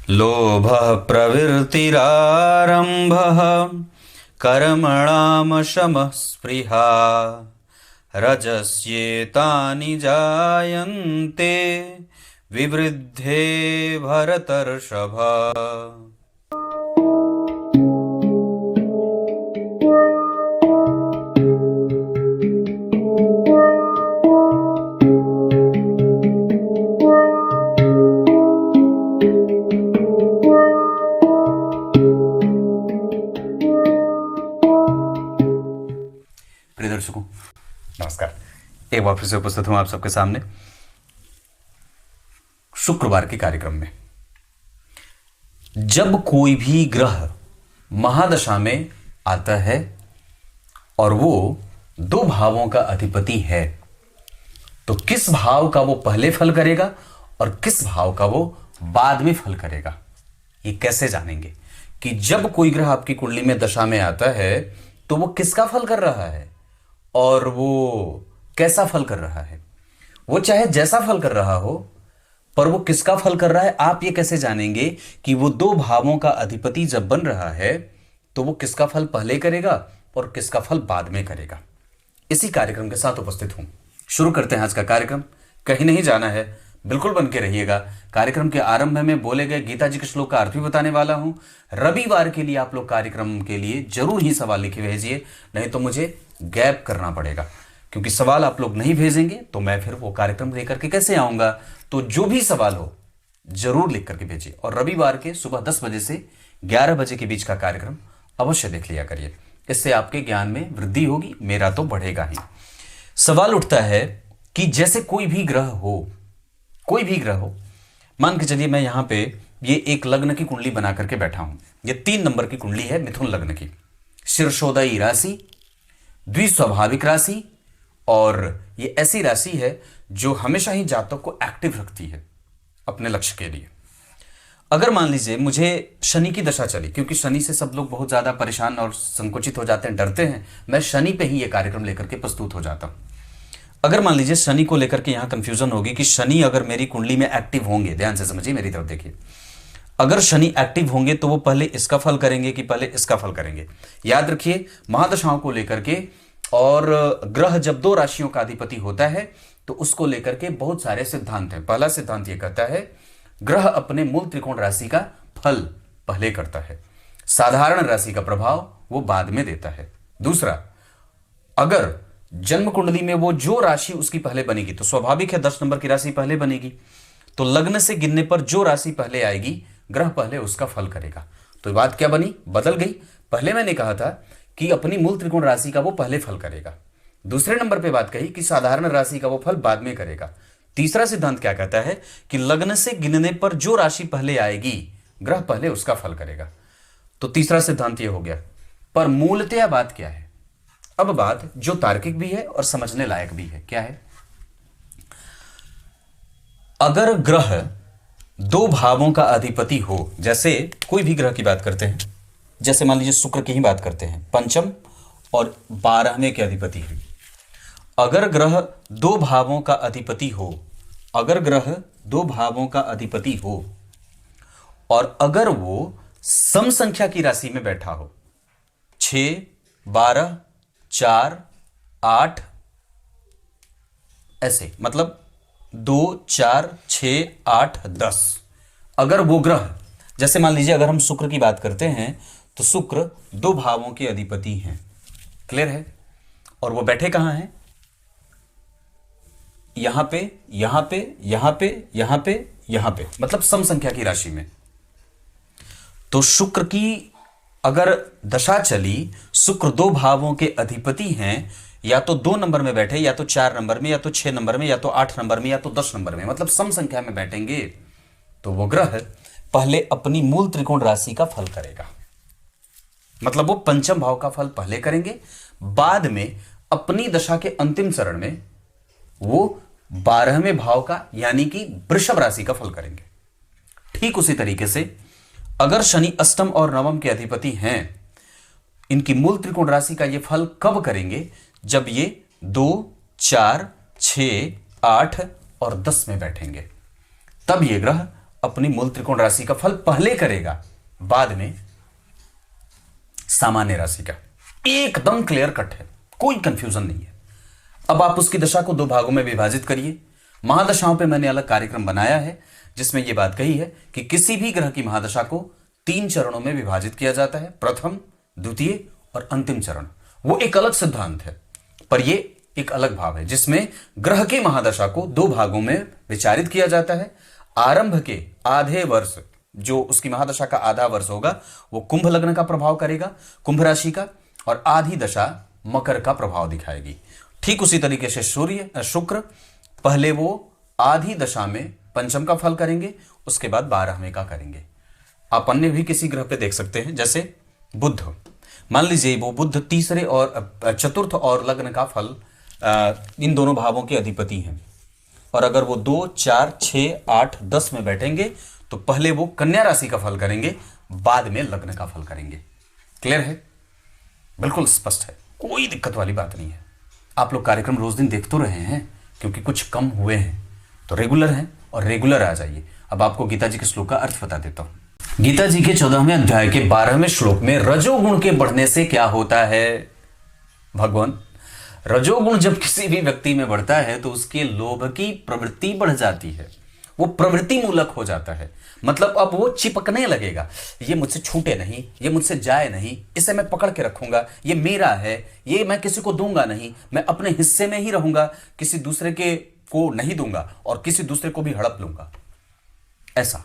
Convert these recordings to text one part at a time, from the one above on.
लोभः प्रवृत्तिरारम्भः कर्मणां शमः स्पृहा रजस्येतानि जायन्ते विवृद्धे भरतर्षभ। प्रिय दर्शकों नमस्कार। एक बार फिर से उपस्थित हूं आप सबके सामने शुक्रवार के कार्यक्रम में। जब कोई भी ग्रह महादशा में आता है और वो दो भावों का अधिपति है तो किस भाव का वो पहले फल करेगा और किस भाव का वो बाद में फल करेगा, ये कैसे जानेंगे कि जब कोई ग्रह आपकी कुंडली में दशा में आता है तो वो किसका फल कर रहा है और वो कैसा फल कर रहा है। वो चाहे जैसा फल कर रहा हो पर वो किसका फल कर रहा है, आप ये कैसे जानेंगे कि वो दो भावों का अधिपति जब बन रहा है तो वो किसका फल पहले करेगा और किसका फल बाद में करेगा। इसी कार्यक्रम के साथ उपस्थित हूं। शुरू करते हैं आज का कार्यक्रम। कहीं नहीं जाना है, बिल्कुल बन के रहिएगा। कार्यक्रम के आरंभ में बोले गए गीता जी के श्लोक का अर्थ भी बताने वाला हूं। रविवार के लिए आप लोग कार्यक्रम के लिए जरूर ही सवाल लिखे भेजिए, नहीं तो मुझे गैप करना पड़ेगा, क्योंकि सवाल आप लोग नहीं भेजेंगे तो मैं फिर वो कार्यक्रम लेकर के कैसे आऊंगा। तो जो भी सवाल हो जरूर लिख करके भेजिए और रविवार के सुबह 10 बजे से 11 बजे के बीच का कार्यक्रम अवश्य देख लिया करिए। इससे आपके ज्ञान में वृद्धि होगी, मेरा तो बढ़ेगा ही। सवाल उठता है कि जैसे कोई भी ग्रह हो, मान के चलिए मैं यहां पे ये एक लग्न की कुंडली बना करके बैठा हूं। ये 3 नंबर की कुंडली है, मिथुन लग्न की, शीर्षोदयी राशि, द्विस्वाभाविक राशि, और ये ऐसी राशि है जो हमेशा ही जातक को एक्टिव रखती है अपने लक्ष्य के लिए। अगर मान लीजिए मुझे शनि की दशा चली, क्योंकि शनि से सब लोग बहुत ज्यादा परेशान और संकुचित हो जाते हैं, डरते हैं, मैं शनि पे ही ये कार्यक्रम लेकर के प्रस्तुत हो जाता हूं। अगर मान लीजिए शनि को लेकर के यहां कंफ्यूजन होगी कि शनि अगर मेरी कुंडली में एक्टिव होंगे, ध्यान से समझिए, मेरी तरफ देखिए, अगर शनि एक्टिव होंगे तो वो पहले इसका फल करेंगे कि पहले इसका फल करेंगे। याद रखिए महादशाओं को लेकर के, और ग्रह जब 2 राशियों का अधिपति होता है तो उसको लेकर के बहुत सारे सिद्धांत हैं। पहला सिद्धांत यह कहता है ग्रह अपने मूल त्रिकोण राशि का फल पहले करता है, साधारण राशि का प्रभाव वो बाद में देता है। दूसरा, अगर जन्म कुंडली में वो जो राशि उसकी पहले बनेगी तो स्वाभाविक है 10 नंबर की राशि पहले बनेगी, तो लग्न से गिनने पर जो राशि पहले आएगी ग्रह पहले उसका फल करेगा। तो बात क्या बनी, बदल गई। पहले मैंने कहा था कि अपनी मूल त्रिकोण राशि का वो पहले फल करेगा, दूसरे नंबर पे बात कही कि साधारण राशि का वो फल बाद में करेगा। तीसरा सिद्धांत क्या कहता है कि लग्न से गिनने पर जो राशि पहले आएगी ग्रह पहले उसका फल करेगा। तो तीसरा सिद्धांत ये हो गया। पर मूलतः बात क्या है, अब बात जो तार्किक भी है और समझने लायक भी है, क्या है, अगर ग्रह 2 भावों का अधिपति हो, जैसे कोई भी ग्रह की बात करते हैं, जैसे मान लीजिए शुक्र की ही बात करते हैं, पंचम और 12वें के अधिपति है। अगर ग्रह 2 भावों का अधिपति हो, अगर ग्रह 2 भावों का अधिपति हो और अगर वो सम संख्या की राशि में बैठा हो, 6, 12, 4, 8, ऐसे, मतलब 2, 4, 6, 8, 10, अगर वो ग्रह, जैसे मान लीजिए अगर हम शुक्र की बात करते हैं तो शुक्र 2 भावों के अधिपति हैं, क्लियर है, और वो बैठे कहां हैं, यहां पे, यहां पे, यहां पे, यहां पे, यहां पे, मतलब सम संख्या की राशि में। तो शुक्र की अगर दशा चली, शुक्र 2 भावों के अधिपति हैं, या तो 2 नंबर में बैठे, या तो 4 नंबर में, या तो 6 नंबर में, या तो 8 नंबर में, या तो 10 नंबर में, मतलब सम संख्या में बैठेंगे, तो वो ग्रह पहले अपनी मूल त्रिकोण राशि का फल करेगा। मतलब वो पंचम भाव का फल पहले करेंगे, बाद में अपनी दशा के अंतिम चरण में वो 12वें भाव का यानी कि वृषभ राशि का फल करेंगे। ठीक उसी तरीके से अगर शनि अष्टम और नवम के अधिपति हैं, इनकी मूल त्रिकोण राशि का ये फल कब करेंगे, जब ये 2, 4, 6, 8 और 10 में बैठेंगे, तब ये ग्रह अपनी मूल त्रिकोण राशि का फल पहले करेगा, बाद में सामान्य राशि का। एकदम क्लियर कट है, कोई कंफ्यूजन नहीं है। अब आप उसकी दशा को 2 भागों में विभाजित करिए। महादशाओं पे मैंने अलग कार्यक्रम बनाया है जिसमें यह बात कही है कि किसी भी ग्रह की महादशा को 3 चरणों में विभाजित किया जाता है, प्रथम, द्वितीय और अंतिम चरण। वो एक अलग सिद्धांत है, पर यह एक अलग भाव है जिसमें ग्रह की महादशा को 2 भागों में विचारित किया जाता है। आरंभ के आधे वर्ष, जो उसकी महादशा का आधा वर्ष होगा, वो कुंभ लग्न का प्रभाव करेगा, कुंभ राशि का, और आधी दशा मकर का प्रभाव दिखाएगी। ठीक उसी तरीके से शुक्र पहले वो आधी दशा में पंचम का फल करेंगे, उसके बाद 12वें का करेंगे। आप अन्य भी किसी ग्रह पे देख सकते हैं, जैसे बुध, मान लीजिए वो बुध तीसरे और चतुर्थ और लग्न का फल, इन दोनों भावों के अधिपति हैं, और अगर वो 2, 4, 6, 8, 10 में बैठेंगे तो पहले वो कन्या राशि का फल करेंगे, बाद में लग्न का फल करेंगे। क्लियर है? बिल्कुल स्पष्ट है, कोई दिक्कत वाली बात नहीं है। आप लोग कार्यक्रम रोज दिन देख तो रहे हैं, क्योंकि कुछ कम हुए हैं तो रेगुलर हैं, और रेगुलर आ जाइए। अब आपको गीता जी के श्लोक का अर्थ बता देता हूं। गीता जी के 14वें अध्याय के 12वें श्लोक में रजोगुण के बढ़ने से क्या होता है भगवान? रजोगुण जब किसी भी व्यक्ति में बढ़ता है तो उसके लोभ की प्रवृत्ति बढ़ जाती है, वो प्रवृत्ति मूलक हो जाता है। मतलब अब वो चिपकने लगेगा, ये मुझसे छूटे नहीं, ये मुझसे जाए नहीं, इसे मैं पकड़ के रखूंगा, ये मेरा है, ये मैं किसी को दूंगा नहीं, मैं अपने हिस्से में ही रहूंगा, किसी दूसरे के को नहीं दूंगा और किसी दूसरे को भी हड़प लूंगा। ऐसा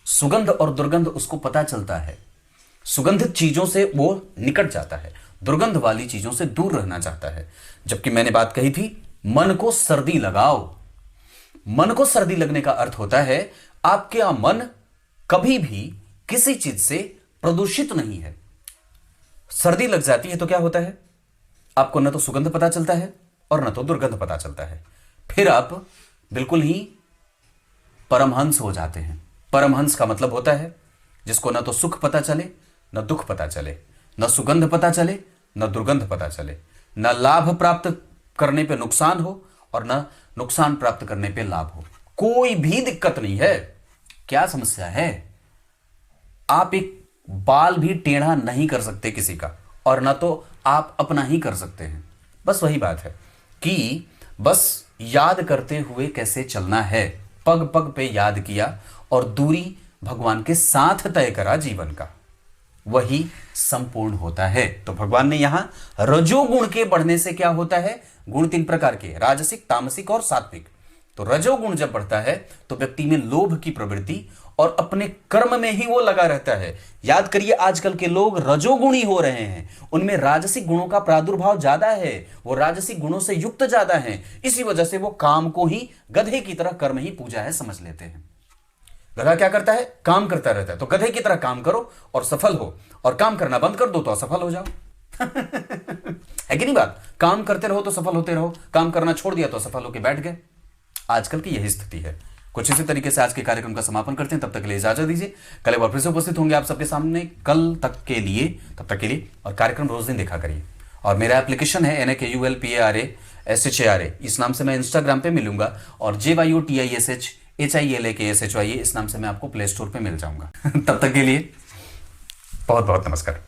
सुगंध और दुर्गंध उसको पता चलता है। सुगंधित चीजों से वो निकट जाता है, दुर्गंध वाली चीजों से दूर रहना चाहता है। जबकि मैंने बात कही थी, मन को सर्दी लगाओ। मन को सर्दी लगने का अर्थ होता है आपका मन कभी भी किसी चीज से प्रदूषित नहीं है। सर्दी लग जाती है तो क्या होता है, आपको न तो सुगंध पता चलता है और न तो दुर्गंध पता चलता है। फिर आप बिल्कुल ही परमहंस हो जाते हैं। परमहंस का मतलब होता है जिसको न तो सुख पता चले, न दुख पता चले, न सुगंध पता चले, न दुर्गंध पता चले, न लाभ प्राप्त करने पे नुकसान हो और न नुकसान प्राप्त करने पे लाभ हो। कोई भी दिक्कत नहीं है। क्या समस्या है? आप एक बाल भी टेढ़ा नहीं कर सकते किसी का, और ना तो आप अपना ही कर सकते हैं। बस वही बात है कि बस याद करते हुए कैसे चलना है, पग पग पे याद किया और दूरी भगवान के साथ तय करा जीवन का, वही संपूर्ण होता है। तो भगवान ने यहां रजोगुण के बढ़ने से क्या होता है, गुण 3 प्रकार के, राजसिक, तामसिक और सात्विक। तो रजोगुण जब बढ़ता है तो व्यक्ति में लोभ की प्रवृत्ति और अपने कर्म में ही वो लगा रहता है। याद करिए, आजकल के लोग रजोगुणी हो रहे हैं, उनमें राजसिक गुणों का प्रादुर्भाव ज्यादा है, वो राजसिक गुणों से युक्त ज्यादा हैं। इसी वजह से वो काम को ही गधे की तरह कर्म ही पूजा है समझ लेते हैं। गधा क्या करता है, काम करता रहता है। तो गधे की तरह काम करो और सफल हो, और काम करना बंद कर दो तो असफल हो जाओ। है कि नहीं बात? काम करते रहो तो सफल होते रहो, काम करना छोड़ दिया तो असफल होकर बैठ गए। आजकल की यही स्थिति है। कुछ इसी तरीके से आज के कार्यक्रम का समापन करते हैं। तब तक के लिए इजाजत दीजिए। कल एक बार फिर से उपस्थित होंगे आप सबके सामने कल तक के लिए। तब तक के लिए और कार्यक्रम रोज दिन देखा करिए। और मेरा एप्लीकेशन है NAKULPARASHARA, इस नाम से मैं इंस्टाग्राम पे मिलूंगा, और JYOTISHHILAKSHYA इस नाम से मैं आपको प्ले स्टोर पे मिल जाऊंगा। तब तक के लिए बहुत बहुत नमस्कार।